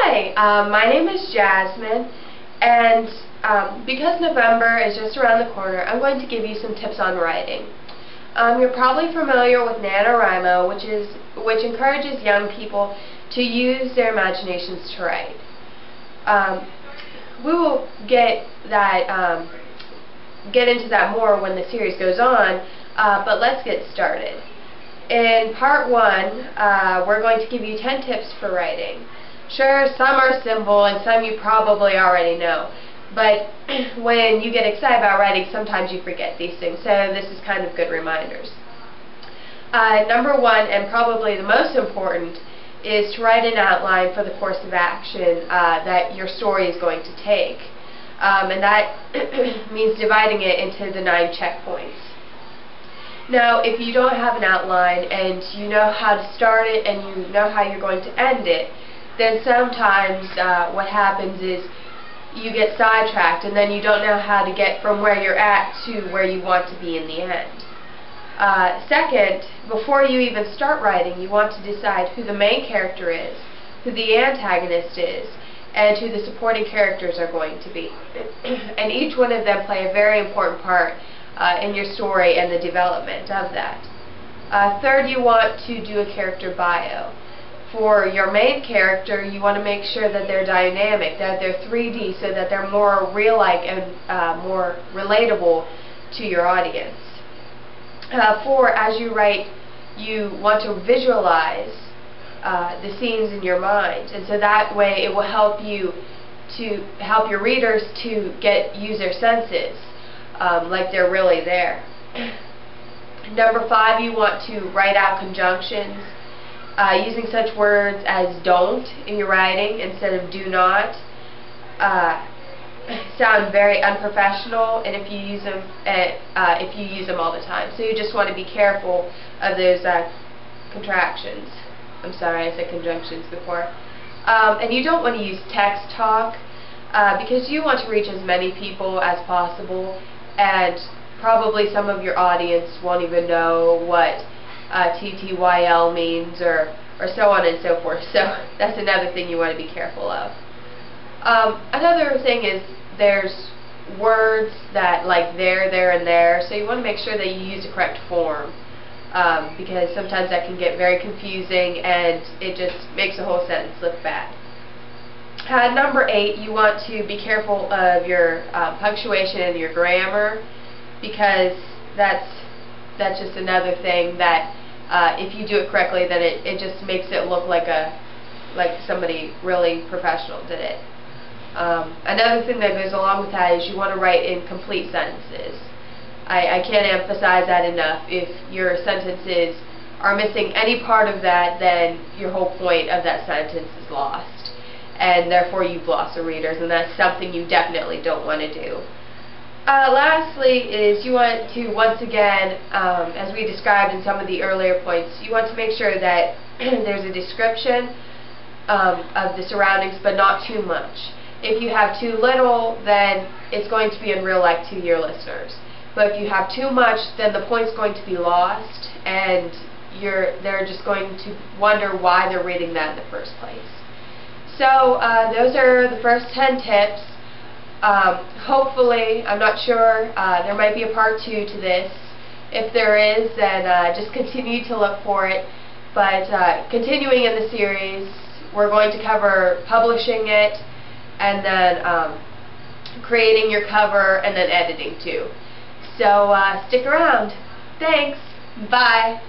Hi, my name is Jasmine, and because November is just around the corner, I'm going to give you some tips on writing. You're probably familiar with NaNoWriMo, which encourages young people to use their imaginations to write. We will get into that more when the series goes on, but let's get started. In part 1, we're going to give you 10 tips for writing. Sure, some are simple and some you probably already know, but when you get excited about writing, sometimes you forget these things, so this is kind of good reminders. Number 1, and probably the most important, is to write an outline for the course of action that your story is going to take. And that means dividing it into the 9 checkpoints. Now, if you don't have an outline and you know how to start it and you know how you're going to end it, then sometimes what happens is you get sidetracked and then you don't know how to get from where you're at to where you want to be in the end. Second, before you even start writing, you want to decide who the main character is, who the antagonist is, and who the supporting characters are going to be. And each one of them play a very important part in your story and the development of that. Third, you want to do a character bio. For your main character, you want to make sure that they're dynamic, that they're 3D, so that they're more real-like and more relatable to your audience. 4, as you write, you want to visualize the scenes in your mind, and so that way it will help you to help your readers to use their senses like they're really there. Number 5, you want to write out conjunctions using such words as don't in your writing instead of do not. Sound very unprofessional, and if you use them all the time, so you just want to be careful of those contractions. I'm sorry, I said conjunctions before. And you don't want to use text talk because you want to reach as many people as possible, and probably some of your audience won't even know what TTYL means or so on and so forth. So that's another thing you want to be careful of. Another thing is there's words that like there, and there, so you want to make sure that you use the correct form. Because sometimes that can get very confusing and it just makes the whole sentence look bad. Number 8, you want to be careful of your punctuation and your grammar, because that's just another thing that if you do it correctly, then it just makes it look like somebody really professional did it. Another thing that goes along with that is you want to write in complete sentences. I can't emphasize that enough. If your sentences are missing any part of that, then your whole point of that sentence is lost, and therefore you've lost the readers, and that's something you definitely don't want to do. Lastly is you want to, once again, as we described in some of the earlier points, you want to make sure that there's a description of the surroundings, but not too much. If you have too little, then it's going to be unreal-like to your listeners. But if you have too much, then the point's going to be lost, and they're just going to wonder why they're reading that in the first place. So those are the first 10 tips. Hopefully, I'm not sure, there might be a part 2 to this. If there is, then just continue to look for it. But continuing in the series, we're going to cover publishing it, and then creating your cover, and then editing too. So stick around. Thanks. Bye.